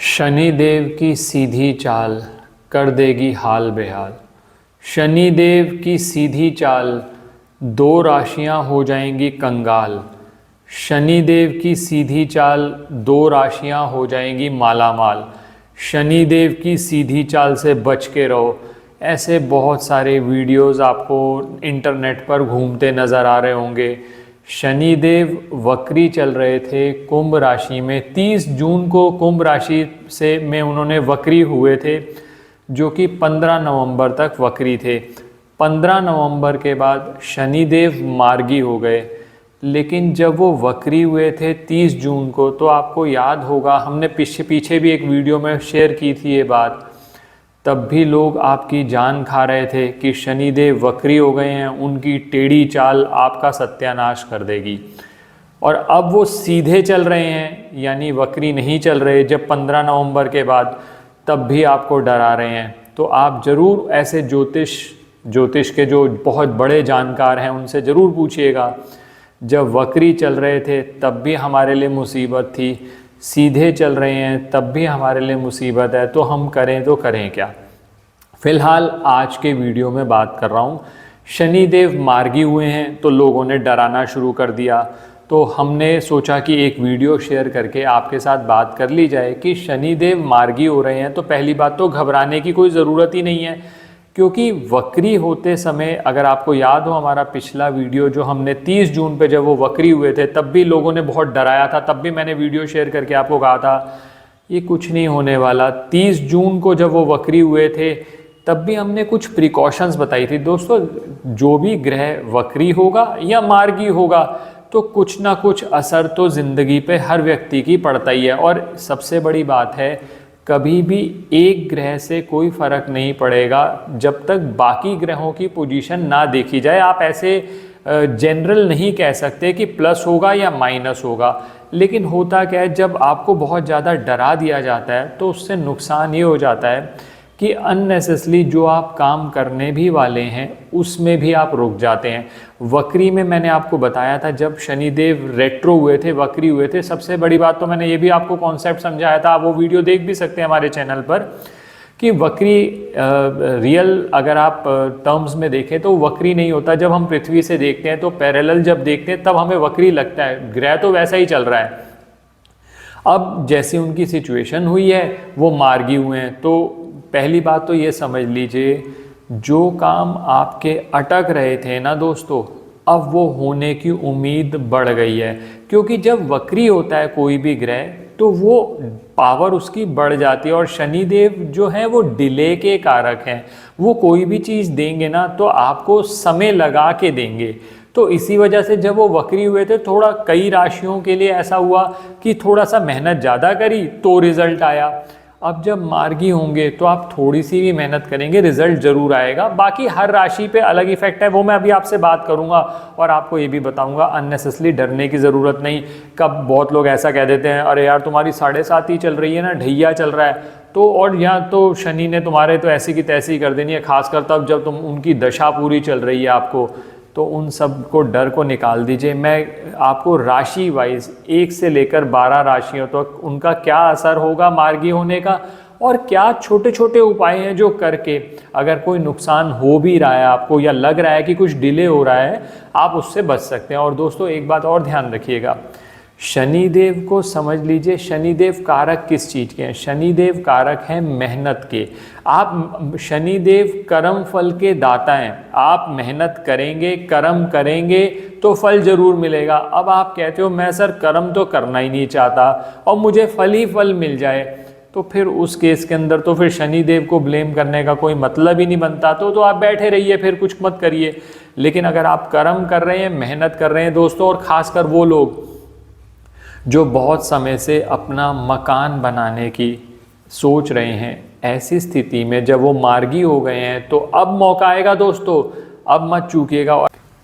शनिदेव की सीधी चाल कर देगी हाल बेहाल। शनिदेव की सीधी चाल, दो राशियां हो जाएंगी कंगाल। शनिदेव की सीधी चाल, दो राशियां हो जाएंगी मालामाल। शनिदेव की सीधी चाल से बच के रहो। ऐसे बहुत सारे वीडियोस आपको इंटरनेट पर घूमते नज़र आ रहे होंगे। शनिदेव वक्री चल रहे थे कुंभ राशि में। 30 जून को कुंभ राशि से में उन्होंने वक्री हुए थे, जो कि 15 नवंबर तक वक्री थे। 15 नवंबर के बाद शनिदेव मार्गी हो गए। लेकिन जब वो वक्री हुए थे 30 जून को, तो आपको याद होगा, हमने पीछे भी एक वीडियो में शेयर की थी ये बात। तब भी लोग आपकी जान खा रहे थे कि शनिदेव वक्री हो गए हैं, उनकी टेढ़ी चाल आपका सत्यानाश कर देगी। और अब वो सीधे चल रहे हैं, यानी वक्री नहीं चल रहे। जब 15 नवंबर के बाद, तब भी आपको डरा रहे हैं। तो आप ज़रूर ऐसे ज्योतिष के जो बहुत बड़े जानकार हैं उनसे ज़रूर पूछिएगा। जब वक्री चल रहे थे तब भी हमारे लिए मुसीबत थी, सीधे चल रहे हैं तब भी हमारे लिए मुसीबत है, तो हम करें तो करें क्या। फ़िलहाल आज के वीडियो में बात कर रहा हूँ, शनिदेव मार्गी हुए हैं तो लोगों ने डराना शुरू कर दिया। तो हमने सोचा कि एक वीडियो शेयर करके आपके साथ बात कर ली जाए कि शनिदेव मार्गी हो रहे हैं तो पहली बात तो घबराने की कोई ज़रूरत ही नहीं है, क्योंकि वक्री होते समय, अगर आपको याद हो हमारा पिछला वीडियो जो हमने 30 जून पे जब वो वक्री हुए थे, तब भी लोगों ने बहुत डराया था। तब भी मैंने वीडियो शेयर करके आपको कहा था ये कुछ नहीं होने वाला। 30 जून को जब वो वक्री हुए थे तब भी हमने कुछ प्रिकॉशंस बताई थी। दोस्तों, जो भी ग्रह वक्री होगा या मार्गी होगा तो कुछ ना कुछ असर तो ज़िंदगी पे हर व्यक्ति की पड़ता ही है। और सबसे बड़ी बात है, कभी भी एक ग्रह से कोई फ़र्क नहीं पड़ेगा जब तक बाकी ग्रहों की पोजीशन ना देखी जाए। आप ऐसे जनरल नहीं कह सकते कि प्लस होगा या माइनस होगा। लेकिन होता क्या है, जब आपको बहुत ज़्यादा डरा दिया जाता है तो उससे नुकसान ये हो जाता है कि अननेसेसरी जो आप काम करने भी वाले हैं उसमें भी आप रुक जाते हैं। वक्री में मैंने आपको बताया था, जब शनिदेव रेट्रो हुए थे, वक्री हुए थे, सबसे बड़ी बात तो मैंने ये भी आपको कॉन्सेप्ट समझाया था, आप वो वीडियो देख भी सकते हैं हमारे चैनल पर, कि वक्री रियल अगर आप टर्म्स में देखें तो वक्री नहीं होता। जब हम पृथ्वी से देखते हैं तो पैरेलल जब देखते हैं तब हमें वक्री लगता है, ग्रह तो वैसा ही चल रहा है। अब जैसी उनकी सिचुएशन हुई है, वो मार्गी हुए हैं, तो पहली बात तो ये समझ लीजिए, जो काम आपके अटक रहे थे ना दोस्तों, अब वो होने की उम्मीद बढ़ गई है। क्योंकि जब वक्री होता है कोई भी ग्रह तो वो पावर उसकी बढ़ जाती है। और शनिदेव जो है वो डिले के कारक हैं। वो कोई भी चीज़ देंगे ना तो आपको समय लगा के देंगे। तो इसी वजह से जब वो वक्री हुए थे, थोड़ा कई राशियों के लिए ऐसा हुआ कि थोड़ा सा मेहनत ज़्यादा करी तो रिज़ल्ट आया। अब जब मार्गी होंगे तो आप थोड़ी सी भी मेहनत करेंगे, रिजल्ट जरूर आएगा। बाकी हर राशि पे अलग इफेक्ट है, वो मैं अभी आपसे बात करूंगा और आपको ये भी बताऊंगा। अननेसेसरी डरने की ज़रूरत नहीं। कब बहुत लोग ऐसा कह देते हैं, अरे यार तुम्हारी 7.5 ही चल रही है ना, ढैया चल रहा है, तो और यहाँ तो शनि ने तुम्हारे तो ऐसी की तैसी कर देनी है। खासकर तब जब तुम उनकी दशा पूरी चल रही है आपको, तो उन सब को डर को निकाल दीजिए। मैं आपको राशि वाइज 1 से लेकर 12 राशियों तक तो उनका क्या असर होगा मार्गी होने का, और क्या छोटे छोटे उपाय हैं जो करके अगर कोई नुकसान हो भी रहा है आपको या लग रहा है कि कुछ डिले हो रहा है, आप उससे बच सकते हैं। और दोस्तों, एक बात और ध्यान रखिएगा, शनिदेव को समझ लीजिए, शनिदेव कारक किस चीज़ के हैं? शनिदेव कारक हैं मेहनत के। आप शनिदेव कर्म फल के दाता हैं। आप मेहनत करेंगे, कर्म करेंगे तो फल जरूर मिलेगा। अब आप कहते हो मैं सर कर्म तो करना ही नहीं चाहता और मुझे फल ही फल मिल जाए, तो फिर उस केस के अंदर तो फिर शनिदेव को ब्लेम करने का कोई मतलब ही नहीं बनता। तो आप बैठे रहिए, फिर कुछ मत करिए। लेकिन अगर आप कर्म कर रहे हैं, मेहनत कर रहे हैं दोस्तों, और ख़ासकर वो लोग जो बहुत समय से अपना मकान बनाने की सोच रहे हैं, ऐसी स्थिति में जब वो मार्गी हो गए हैं तो अब मौका आएगा दोस्तों, अब मत चूकिएगा।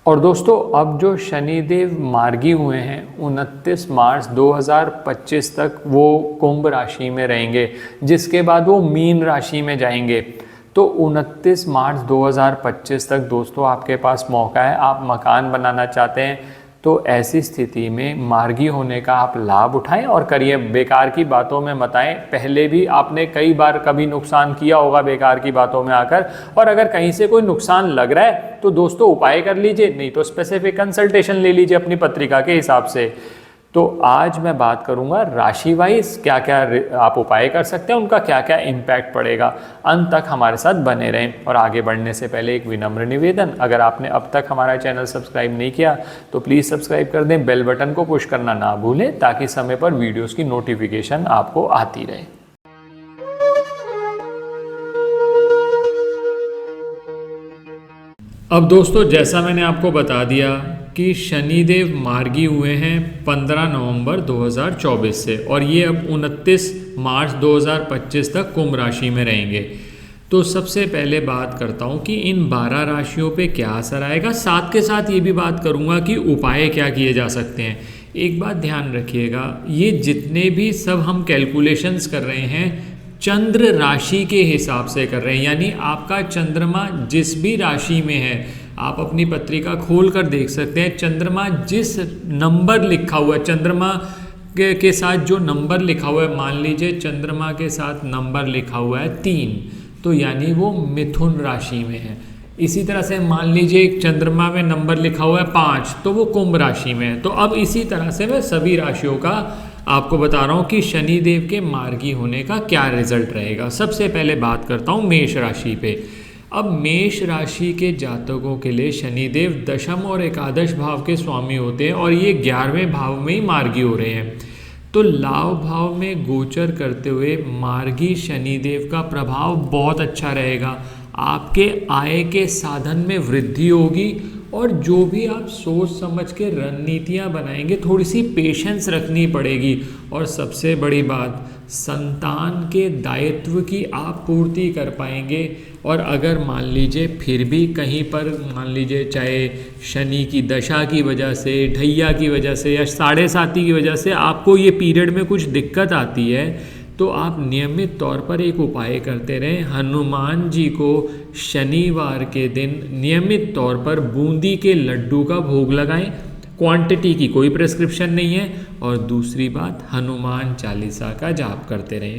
और दोस्तों, अब जो शनिदेव मार्गी हुए हैं 29 मार्च 2025 तक वो कुंभ राशि में रहेंगे, जिसके बाद वो मीन राशि में जाएंगे। तो 29 मार्च 2025 तक दोस्तों आपके पास मौका है। आप मकान बनाना चाहते हैं तो ऐसी स्थिति में मार्गी होने का आप लाभ उठाएं और करिए, बेकार की बातों में मत आएं। पहले भी आपने कई बार कभी नुकसान किया होगा बेकार की बातों में आकर, और अगर कहीं से कोई नुकसान लग रहा है तो दोस्तों उपाय कर लीजिए, नहीं तो स्पेसिफिक कंसल्टेशन ले लीजिए अपनी पत्रिका के हिसाब से। तो आज मैं बात करूंगा राशि वाइज क्या क्या आप उपाय कर सकते हैं, उनका क्या क्या इम्पैक्ट पड़ेगा। अंत तक हमारे साथ बने रहें। और आगे बढ़ने से पहले एक विनम्र निवेदन, अगर आपने अब तक हमारा चैनल सब्सक्राइब नहीं किया तो प्लीज़ सब्सक्राइब कर दें, बेल बटन को पुश करना ना भूलें ताकि समय पर वीडियोस की नोटिफिकेशन आपको आती रहे। अब दोस्तों, जैसा मैंने आपको बता दिया कि शनिदेव मार्गी हुए हैं 15 नवंबर 2024 से, और ये अब 29 मार्च 2025 तक कुंभ राशि में रहेंगे। तो सबसे पहले बात करता हूँ कि इन 12 राशियों पे क्या असर आएगा, साथ के साथ ये भी बात करूँगा कि उपाय क्या किए जा सकते हैं। एक बात ध्यान रखिएगा, ये जितने भी सब हम कैलकुलेशंस कर रहे हैं चंद्र राशि के हिसाब से कर रहे हैं, यानी आपका चंद्रमा जिस भी राशि में है, आप अपनी पत्रिका खोल कर देख सकते हैं, चंद्रमा जिस नंबर लिखा हुआ है, चंद्रमा के साथ जो नंबर लिखा हुआ है, मान लीजिए चंद्रमा के साथ नंबर लिखा हुआ है 3, तो यानी वो मिथुन राशि में है। इसी तरह से मान लीजिए चंद्रमा में नंबर लिखा हुआ है 5, तो वो कुंभ राशि में है। तो अब इसी तरह से मैं सभी राशियों का आपको बता रहा हूँ कि शनिदेव के मार्गी होने का क्या रिजल्ट रहेगा। सबसे पहले बात करता हूँ मेष राशि पे। अब मेष राशि के जातकों के लिए शनिदेव दशम और एकादश भाव के स्वामी होते हैं, और ये 11वें भाव में ही मार्गी हो रहे हैं। तो लाभ भाव में गोचर करते हुए मार्गी शनिदेव का प्रभाव बहुत अच्छा रहेगा। आपके आय के साधन में वृद्धि होगी, और जो भी आप सोच समझ के रणनीतियाँ बनाएंगे, थोड़ी सी पेशेंस रखनी पड़ेगी। और सबसे बड़ी बात, संतान के दायित्व की आप पूर्ति कर पाएंगे। और अगर मान लीजिए फिर भी कहीं पर मान लीजिए चाहे शनि की दशा की वजह से, ढैया की वजह से या 7.5 की वजह से आपको ये पीरियड में कुछ दिक्कत आती है, तो आप नियमित तौर पर एक उपाय करते रहें। हनुमान जी को शनिवार के दिन नियमित तौर पर बूंदी के लड्डू का भोग लगाएं। क्वांटिटी की कोई प्रेस्क्रिप्शन नहीं है। और दूसरी बात, हनुमान चालीसा का जाप करते रहें।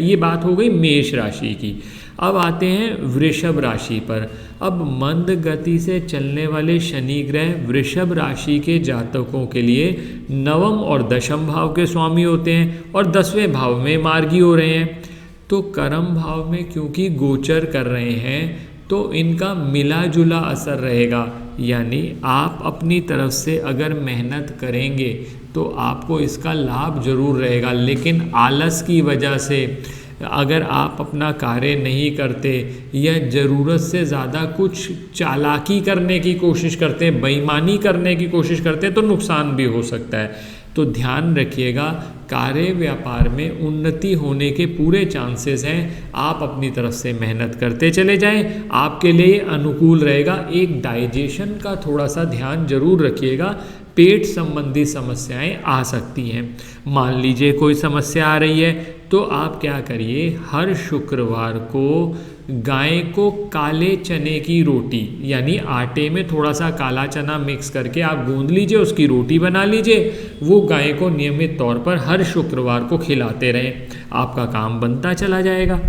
ये बात हो गई मेष राशि की। अब आते हैं वृषभ राशि पर। अब मंद गति से चलने वाले शनि ग्रह वृषभ राशि के जातकों के लिए नवम और दशम भाव के स्वामी होते हैं, और 10वें भाव में मार्गी हो रहे हैं। तो कर्म भाव में क्योंकि गोचर कर रहे हैं, तो इनका मिला जुला असर रहेगा। यानी आप अपनी तरफ से अगर मेहनत करेंगे तो आपको इसका लाभ जरूर रहेगा, लेकिन आलस की वजह से अगर आप अपना कार्य नहीं करते या ज़रूरत से ज़्यादा कुछ चालाकी करने की कोशिश करते हैं, बेईमानी करने की कोशिश करते हैं, तो नुकसान भी हो सकता है। तो ध्यान रखिएगा, कार्य व्यापार में उन्नति होने के पूरे चांसेस हैं। आप अपनी तरफ से मेहनत करते चले जाएं, आपके लिए अनुकूल रहेगा। एक डाइजेशन का थोड़ा सा ध्यान जरूर रखिएगा, पेट संबंधी समस्याएं आ सकती हैं। मान लीजिए कोई समस्या आ रही है, तो आप क्या करिए, हर शुक्रवार को गाय को काले चने की रोटी, यानी आटे में थोड़ा सा काला चना मिक्स करके आप गूंद लीजिए, उसकी रोटी बना लीजिए। वो गाय को नियमित तौर पर हर शुक्रवार को खिलाते रहें, आपका काम बनता चला जाएगा।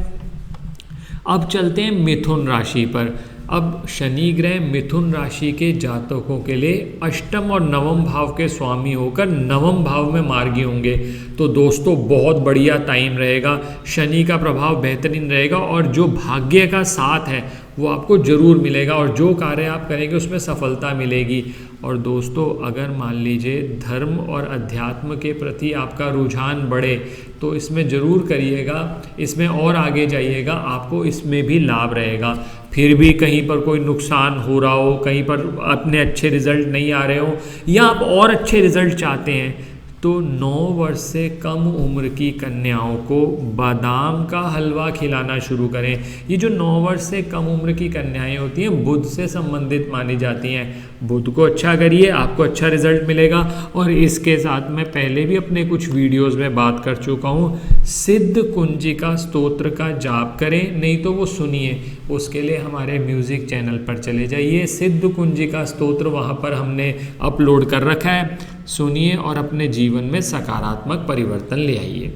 अब चलते हैं मिथुन राशि पर। अब शनि ग्रह मिथुन राशि के जातकों के लिए अष्टम और नवम भाव के स्वामी होकर नवम भाव में मार्गी होंगे। तो दोस्तों बहुत बढ़िया टाइम रहेगा, शनि का प्रभाव बेहतरीन रहेगा, और जो भाग्य का साथ है वो आपको ज़रूर मिलेगा, और जो कार्य आप करेंगे उसमें सफलता मिलेगी। और दोस्तों अगर मान लीजिए धर्म और अध्यात्म के प्रति आपका रुझान बढ़े तो इसमें ज़रूर करिएगा, इसमें और आगे जाइएगा, आपको इसमें भी लाभ रहेगा। फिर भी कहीं पर कोई नुकसान हो रहा हो, कहीं पर अपने अच्छे रिजल्ट नहीं आ रहे हो, या आप और अच्छे रिजल्ट चाहते हैं, तो 9 वर्ष से कम उम्र की कन्याओं को बादाम का हलवा खिलाना शुरू करें। ये जो 9 वर्ष से कम उम्र की कन्याएं होती हैं बुध से संबंधित मानी जाती हैं। बुध को अच्छा करिए, आपको अच्छा रिजल्ट मिलेगा। और इसके साथ मैं पहले भी अपने कुछ वीडियोस में बात कर चुका हूँ, सिद्ध कुंजिका स्तोत्र का जाप करें, नहीं तो वो सुनिए, उसके लिए हमारे म्यूज़िक चैनल पर चले जाइए, सिद्ध कुंजिका स्तोत्र वहाँ पर हमने अपलोड कर रखा है, सुनिए और अपने जीवन में सकारात्मक परिवर्तन ले आइए।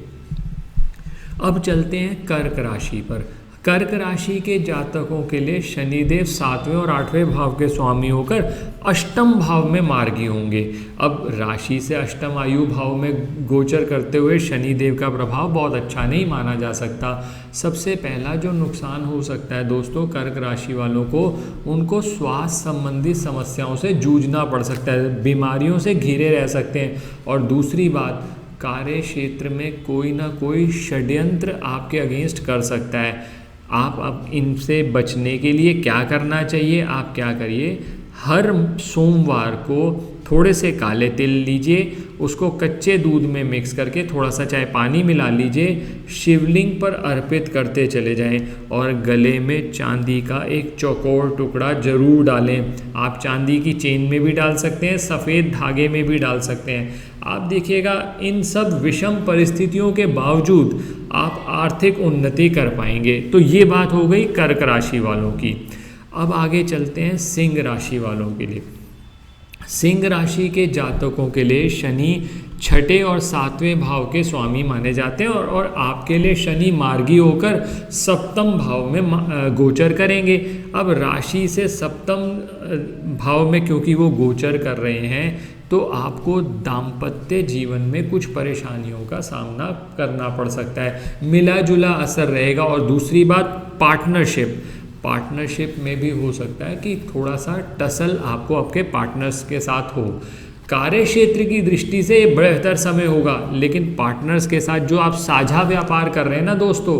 अब चलते हैं कर्क राशि पर। कर्क राशि के जातकों के लिए शनिदेव 7वें और 8वें भाव के स्वामी होकर अष्टम भाव में मार्गी होंगे। अब राशि से अष्टम आयु भाव में गोचर करते हुए शनिदेव का प्रभाव बहुत अच्छा नहीं माना जा सकता। सबसे पहला जो नुकसान हो सकता है दोस्तों कर्क राशि वालों को, उनको स्वास्थ्य संबंधी समस्याओं से जूझना पड़ सकता है, बीमारियों से घिरे रह सकते हैं। और दूसरी बात, कार्य क्षेत्र में कोई ना कोई षड्यंत्र आपके अगेंस्ट कर सकता है। आप अब इनसे बचने के लिए क्या करना चाहिए, आप क्या करिए, हर सोमवार को थोड़े से काले तिल लीजिए, उसको कच्चे दूध में मिक्स करके थोड़ा सा चाहे पानी मिला लीजिए, शिवलिंग पर अर्पित करते चले जाएं और गले में चांदी का एक चौकोर टुकड़ा जरूर डालें। आप चांदी की चेन में भी डाल सकते हैं, सफ़ेद धागे में भी डाल सकते हैं। आप देखिएगा इन सब विषम परिस्थितियों के बावजूद आप आर्थिक उन्नति कर पाएंगे। तो ये बात हो गई कर्क राशि वालों की। अब आगे चलते हैं सिंह राशि वालों के लिए। सिंह राशि के जातकों के लिए शनि 6ठे और 7वें भाव के स्वामी माने जाते हैं और आपके लिए शनि मार्गी होकर 7म भाव में गोचर करेंगे। अब राशि से 7म भाव में क्योंकि वो गोचर कर रहे हैं तो आपको दाम्पत्य जीवन में कुछ परेशानियों का सामना करना पड़ सकता है, मिला जुला असर रहेगा। और दूसरी बात, पार्टनरशिप में भी हो सकता है कि थोड़ा सा टसल आपको आपके पार्टनर्स के साथ हो। कार्य क्षेत्र की दृष्टि से ये बेहतर समय होगा, लेकिन पार्टनर्स के साथ जो आप साझा व्यापार कर रहे हैं ना दोस्तों,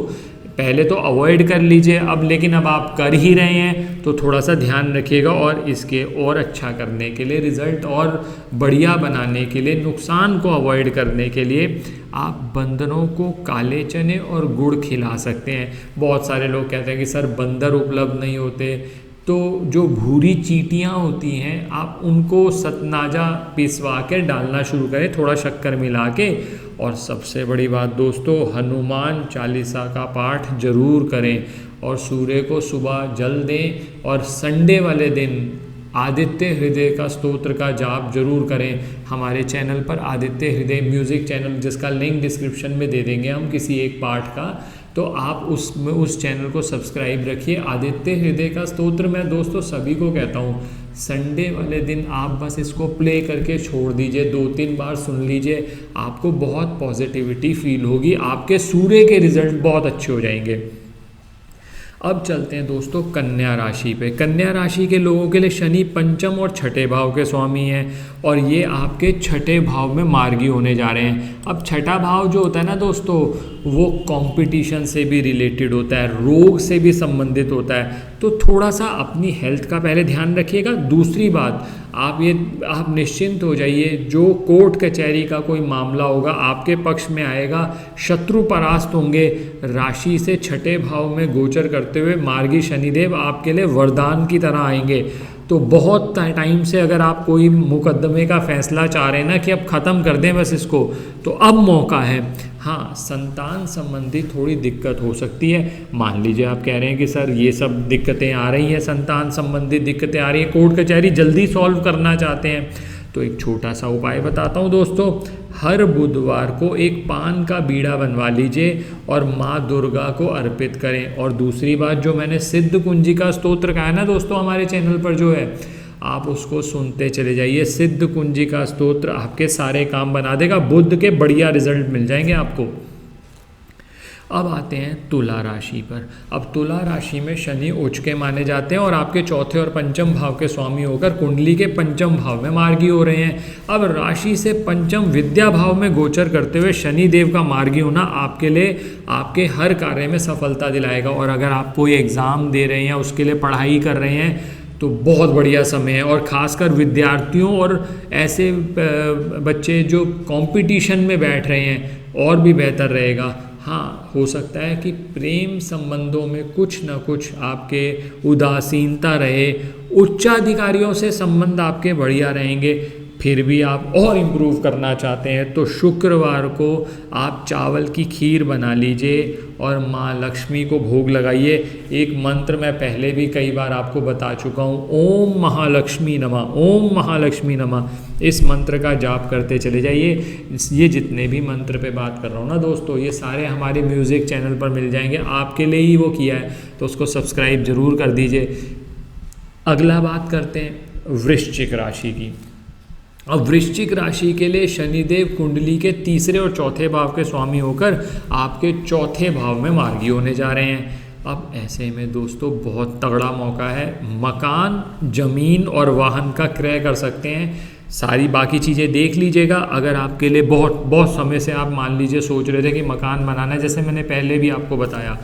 पहले तो अवॉइड कर लीजिए लेकिन अब आप कर ही रहे हैं तो थोड़ा सा ध्यान रखिएगा। और इसके और अच्छा करने के लिए, रिजल्ट और बढ़िया बनाने के लिए, नुकसान को अवॉइड करने के लिए आप बंदरों को काले चने और गुड़ खिला सकते हैं। बहुत सारे लोग कहते हैं कि सर बंदर उपलब्ध नहीं होते, तो जो भूरी चींटियाँ होती हैं आप उनको सतनाजा पिसवा के डालना शुरू करें, थोड़ा शक्कर मिला के। और सबसे बड़ी बात दोस्तों, हनुमान चालीसा का पाठ जरूर करें और सूर्य को सुबह जल दें। और संडे वाले दिन आदित्य हृदय का स्तोत्र का जाप जरूर करें। हमारे चैनल पर आदित्य हृदय म्यूज़िक चैनल, जिसका लिंक डिस्क्रिप्शन में दे देंगे हम किसी एक पार्ट का, तो आप उस चैनल को सब्सक्राइब रखिए। आदित्य हृदय का स्तोत्र मैं दोस्तों सभी को कहता हूँ, संडे वाले दिन आप बस इसको प्ले करके छोड़ दीजिए, 2-3 बार सुन लीजिए, आपको बहुत पॉजिटिविटी फील होगी, आपके सूर्य के रिजल्ट बहुत अच्छे हो जाएंगे। अब चलते हैं दोस्तों कन्या राशि पे। कन्या राशि के लोगों के लिए शनि 5म और 6ठे भाव के स्वामी हैं और ये आपके 6ठे भाव में मार्गी होने जा रहे हैं। अब 6ठा भाव जो होता है ना दोस्तों, वो कंपटीशन से भी रिलेटेड होता है, रोग से भी संबंधित होता है, तो थोड़ा सा अपनी हेल्थ का पहले ध्यान रखिएगा। दूसरी बात, आप निश्चिंत हो जाइए, जो कोर्ट कचहरी का कोई मामला होगा आपके पक्ष में आएगा, शत्रु परास्त होंगे। राशि से 6ठे भाव में गोचर करते हुए मार्गी शनिदेव आपके लिए वरदान की तरह आएंगे। तो बहुत टाइम से अगर आप कोई मुकदमे का फैसला चाह रहे हैं ना कि अब ख़त्म कर दें बस इसको, तो अब मौका है। हाँ, संतान संबंधी थोड़ी दिक्कत हो सकती है। मान लीजिए आप कह रहे हैं कि सर ये सब दिक्कतें आ रही हैं, संतान संबंधी दिक्कतें आ रही हैं, कोर्ट कचहरी जल्दी सॉल्व करना चाहते हैं, तो एक छोटा सा उपाय बताता हूँ दोस्तों। हर बुधवार को एक पान का बीड़ा बनवा लीजिए और माँ दुर्गा को अर्पित करें। और दूसरी बात, जो मैंने सिद्ध कुंजिका स्तोत्र कहा है ना दोस्तों हमारे चैनल पर जो है, आप उसको सुनते चले जाइए। सिद्ध कुंजिका स्तोत्र आपके सारे काम बना देगा, बुध के बढ़िया रिजल्ट मिल जाएंगे आपको। अब आते हैं तुला राशि पर। अब तुला राशि में शनि उच्च के माने जाते हैं और आपके 4थे और 5म भाव के स्वामी होकर कुंडली के 5म भाव में मार्गी हो रहे हैं। अब राशि से 5म विद्या भाव में गोचर करते हुए शनि देव का मार्गी होना आपके लिए आपके हर कार्य में सफलता दिलाएगा। और अगर आप कोई एग्ज़ाम दे रहे हैं, उसके लिए पढ़ाई कर रहे हैं, तो बहुत बढ़िया समय है। और ख़ासकर विद्यार्थियों और ऐसे बच्चे जो कंपटीशन में बैठ रहे हैं और भी बेहतर रहेगा। हाँ, हो सकता है कि प्रेम संबंधों में कुछ ना कुछ आपके उदासीनता रहे, उच्चाधिकारियों से संबंध आपके बढ़िया रहेंगे, फिर भी आप और इम्प्रूव करना चाहते हैं तो शुक्रवार को आप चावल की खीर बना लीजिए और माँ लक्ष्मी को भोग लगाइए। एक मंत्र मैं पहले भी कई बार आपको बता चुका हूँ, ओम महालक्ष्मी नमः, ओम महालक्ष्मी नमः। इस मंत्र का जाप करते चले जाइए। ये जितने भी मंत्र पे बात कर रहा हूँ ना दोस्तों, ये सारे हमारे म्यूज़िक चैनल पर मिल जाएंगे, आपके लिए ही वो किया है, तो उसको सब्सक्राइब ज़रूर कर दीजिए। अगला बात करते हैं वृश्चिक राशि की। अब वृश्चिक राशि के लिए शनिदेव कुंडली के तीसरे और चौथे भाव के स्वामी होकर आपके चौथे भाव में मार्गी होने जा रहे हैं। अब ऐसे में दोस्तों बहुत तगड़ा मौका है, मकान, ज़मीन और वाहन का क्रय कर सकते हैं। सारी बाकी चीज़ें देख लीजिएगा। अगर आपके लिए बहुत समय से आप मान लीजिए सोच रहे थे कि मकान बनाना है, जैसे मैंने पहले भी आपको बताया,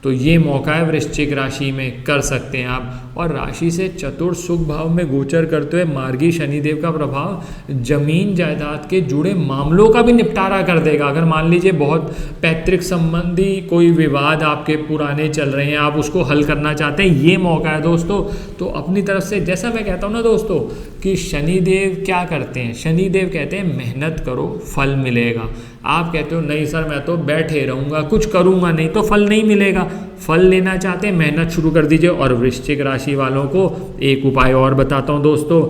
तो ये मौका है वृश्चिक राशि में, कर सकते हैं आप। और राशि से चतुर्थ सुख भाव में गोचर करते हुए मार्गी शनिदेव का प्रभाव जमीन जायदाद के जुड़े मामलों का भी निपटारा कर देगा। अगर मान लीजिए बहुत पैतृक संबंधी कोई विवाद आपके पुराने चल रहे हैं, आप उसको हल करना चाहते हैं, ये मौका है दोस्तों। तो अपनी तरफ से, जैसा मैं कहता हूँ ना दोस्तों कि शनिदेव क्या करते हैं, शनिदेव कहते हैं मेहनत करो फल मिलेगा। आप कहते हो नहीं सर मैं तो बैठे रहूँगा, कुछ करूँगा नहीं, तो फल नहीं मिलेगा। फल लेना चाहते हैं, मेहनत शुरू कर दीजिए। और वृश्चिक राशि वालों को एक उपाय और बताता हूँ दोस्तों,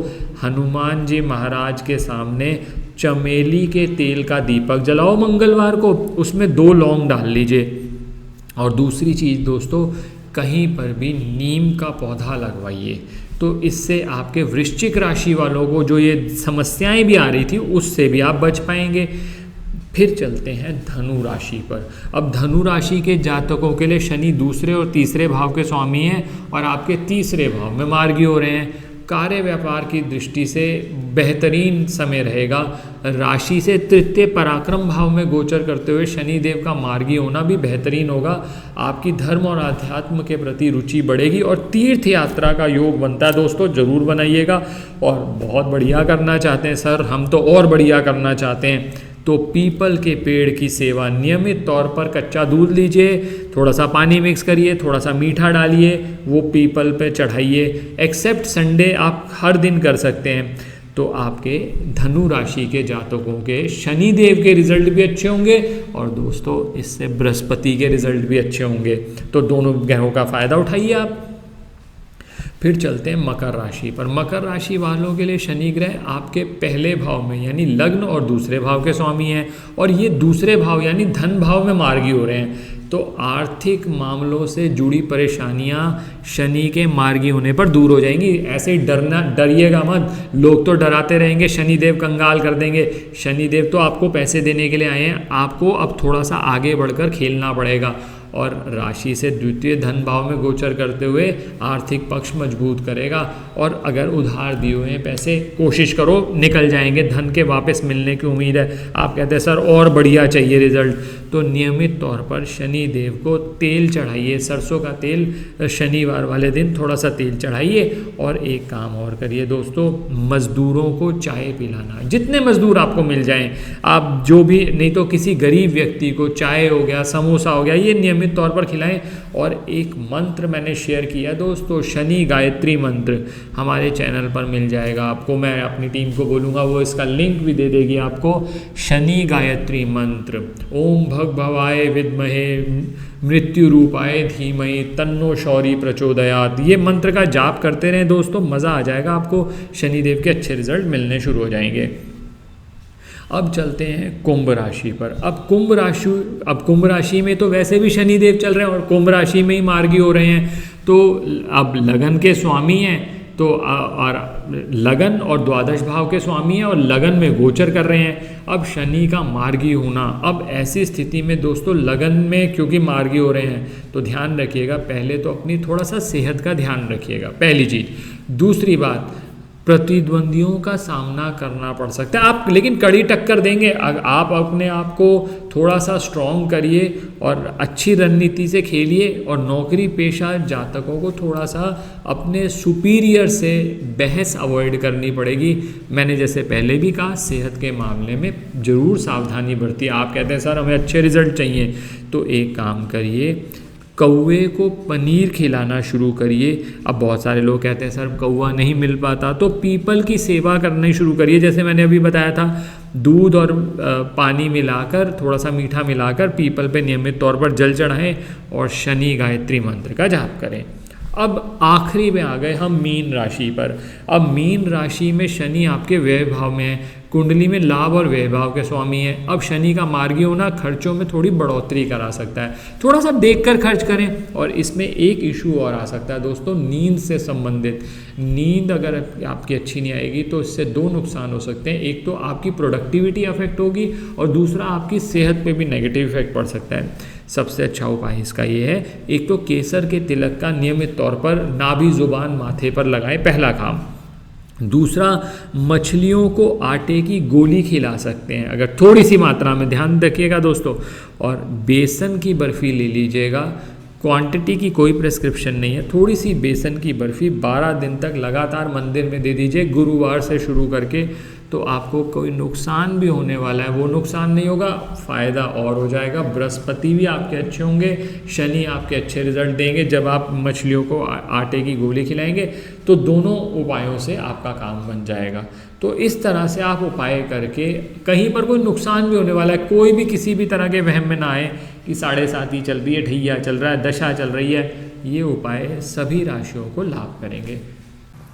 हनुमान जी महाराज के सामने चमेली के तेल का दीपक जलाओ मंगलवार को, उसमें 2 लौंग डाल लीजिए। और दूसरी चीज़ दोस्तों, कहीं पर भी नीम का पौधा लगवाइए, तो इससे आपके वृश्चिक राशि वालों को जो ये समस्याएं भी आ रही थी उससे भी आप बच पाएंगे। फिर चलते हैं धनु राशि पर। अब धनु राशि के जातकों के लिए शनि दूसरे और तीसरे भाव के स्वामी हैं और आपके तीसरे भाव में मार्गी हो रहे हैं। कार्य व्यापार की दृष्टि से बेहतरीन समय रहेगा। राशि से तृतीय पराक्रम भाव में गोचर करते हुए शनिदेव का मार्गी होना भी बेहतरीन होगा। आपकी धर्म और अध्यात्म के प्रति रुचि बढ़ेगी और तीर्थ यात्रा का योग बनता है दोस्तों, जरूर बनाइएगा। और बहुत बढ़िया करना चाहते हैं सर, हम तो और बढ़िया करना चाहते हैं, तो पीपल के पेड़ की सेवा, नियमित तौर पर कच्चा दूध लीजिए, थोड़ा सा पानी मिक्स करिए, थोड़ा सा मीठा डालिए, वो पीपल पे चढ़ाइए। एक्सेप्ट संडे आप हर दिन कर सकते हैं। तो आपके धनु राशि के जातकों के शनिदेव के रिजल्ट भी अच्छे होंगे और दोस्तों इससे बृहस्पति के रिजल्ट भी अच्छे होंगे। तो दोनों ग्रहों का फ़ायदा उठाइए आप। फिर चलते हैं मकर राशि पर। मकर राशि वालों के लिए शनि ग्रह आपके पहले भाव में यानी लग्न और दूसरे भाव के स्वामी हैं और ये दूसरे भाव यानी धन भाव में मार्गी हो रहे हैं। तो आर्थिक मामलों से जुड़ी परेशानियां शनि के मार्गी होने पर दूर हो जाएंगी। ऐसे ही डरिएगा मत, लोग तो डराते रहेंगे, शनिदेव कंगाल कर देंगे। शनिदेव तो आपको पैसे देने के लिए आए हैं, आपको अब थोड़ा सा आगे बढ़कर खेलना पड़ेगा। और राशि से द्वितीय धन भाव में गोचर करते हुए आर्थिक पक्ष मजबूत करेगा। और अगर उधार दिए हुए हैं पैसे, कोशिश करो निकल जाएंगे, धन के वापस मिलने की उम्मीद है। आप कहते हैं सर और बढ़िया चाहिए रिजल्ट, तो नियमित तौर पर शनि देव को तेल चढ़ाइए, सरसों का तेल शनिवार वाले दिन थोड़ा सा तेल चढ़ाइए। और एक काम और करिए दोस्तों, मज़दूरों को चाय पिलाना, जितने मज़दूर आपको मिल जाएं, आप जो भी, नहीं तो किसी गरीब व्यक्ति को चाय हो गया, समोसा हो गया, ये नियमित तौर पर खिलाएं। और एक मंत्र मैंने शेयर किया दोस्तों, शनि गायत्री मंत्र हमारे चैनल पर मिल जाएगा आपको, मैं अपनी टीम को बोलूँगा वो इसका लिंक भी दे देगी आपको। शनि गायत्री मंत्र, ओम भग भवाय विद्महे मृत्यु रूपाय धीमहि तन्नो शौरी प्रचोदयात, ये मंत्र का जाप करते रहें दोस्तों, मज़ा आ जाएगा आपको, शनिदेव के अच्छे रिजल्ट मिलने शुरू हो जाएंगे। अब चलते हैं कुंभ राशि पर। अब कुंभ राशि में तो वैसे भी शनिदेव चल रहे हैं और कुंभ राशि में ही मार्गी हो रहे हैं, तो अब लगन के स्वामी हैं, तो और लगन और द्वादश भाव के स्वामी हैं और लगन में गोचर कर रहे हैं। अब शनि का मार्गी होना, अब ऐसी स्थिति में दोस्तों लगन में क्योंकि मार्गी हो रहे हैं, तो ध्यान रखिएगा, पहले तो अपनी थोड़ा सा सेहत का ध्यान रखिएगा, पहली चीज़। दूसरी बात, प्रतिद्वंदियों का सामना करना पड़ सकता है। आप लेकिन कड़ी टक्कर देंगे। आप अपने आप को थोड़ा सा स्ट्रॉन्ग करिए और अच्छी रणनीति से खेलिए, और नौकरी पेशा जातकों को थोड़ा सा अपने सुपीरियर से बहस अवॉइड करनी पड़ेगी। मैंने जैसे पहले भी कहा, सेहत के मामले में ज़रूर सावधानी बरतिए। आप कहते हैं सर हमें अच्छे रिजल्ट चाहिए, तो एक काम करिए, कौवे को पनीर खिलाना शुरू करिए। अब बहुत सारे लोग कहते हैं सर कौवा नहीं मिल पाता, तो पीपल की सेवा करनी शुरू करिए। जैसे मैंने अभी बताया था, दूध और पानी मिलाकर, थोड़ा सा मीठा मिलाकर पीपल पे नियमित तौर पर जल चढ़ाएं और शनि गायत्री मंत्र का जाप करें। अब आखिरी में आ गए हम मीन राशि पर। अब मीन राशि में शनि आपके व्यय भाव में है, कुंडली में लाभ और व्यय भाव के स्वामी है। अब शनि का मार्गी होना खर्चों में थोड़ी बढ़ोतरी करा सकता है, थोड़ा सा देखकर खर्च करें। और इसमें एक इशू और आ सकता है दोस्तों, नींद से संबंधित। नींद अगर आपकी अच्छी नहीं आएगी तो इससे दो नुकसान हो सकते हैं। एक तो आपकी प्रोडक्टिविटी अफेक्ट होगी, और दूसरा आपकी सेहत पे भी नेगेटिव इफेक्ट पड़ सकता है। सबसे अच्छा उपाय इसका ये है, एक तो केसर के तिलक का नियमित तौर पर नाभि जुबान माथे पर लगाएं, पहला काम। दूसरा, मछलियों को आटे की गोली खिला सकते हैं अगर थोड़ी सी मात्रा में, ध्यान रखिएगा दोस्तों। और बेसन की बर्फ़ी ले लीजिएगा, क्वांटिटी की कोई प्रेस्क्रिप्शन नहीं है, थोड़ी सी बेसन की बर्फ़ी 12 दिन तक लगातार मंदिर में दे दीजिए, गुरुवार से शुरू करके। तो आपको कोई नुकसान भी होने वाला है वो नुकसान नहीं होगा, फ़ायदा और हो जाएगा। बृहस्पति भी आपके अच्छे होंगे, शनि आपके अच्छे रिजल्ट देंगे जब आप मछलियों को आटे की गोली खिलाएंगे। तो दोनों उपायों से आपका काम बन जाएगा। तो इस तरह से आप उपाय करके, कहीं पर कोई नुकसान भी होने वाला है, कोई भी किसी भी तरह के वहम में ना आए कि 7.5 चल रही है, ढैया चल रहा है, दशा चल रही है। ये उपाय सभी राशियों को लाभ करेंगे।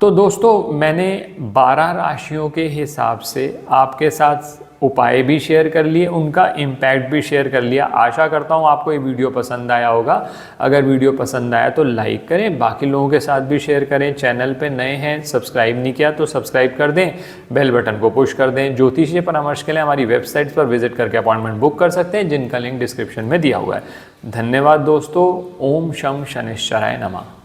तो दोस्तों, मैंने 12 राशियों के हिसाब से आपके साथ उपाय भी शेयर कर लिए, उनका इम्पैक्ट भी शेयर कर लिया। आशा करता हूँ आपको ये वीडियो पसंद आया होगा। अगर वीडियो पसंद आया तो लाइक करें, बाकी लोगों के साथ भी शेयर करें। चैनल पे नए हैं, सब्सक्राइब नहीं किया तो सब्सक्राइब कर दें, बेल बटन को पुश कर दें। ज्योतिषीय परामर्श के लिए हमारी वेबसाइट पर विजिट करके अपॉइंटमेंट बुक कर सकते हैं, जिनका लिंक डिस्क्रिप्शन में दिया हुआ है। धन्यवाद दोस्तों। ओम शम शनिश्चराय नमः।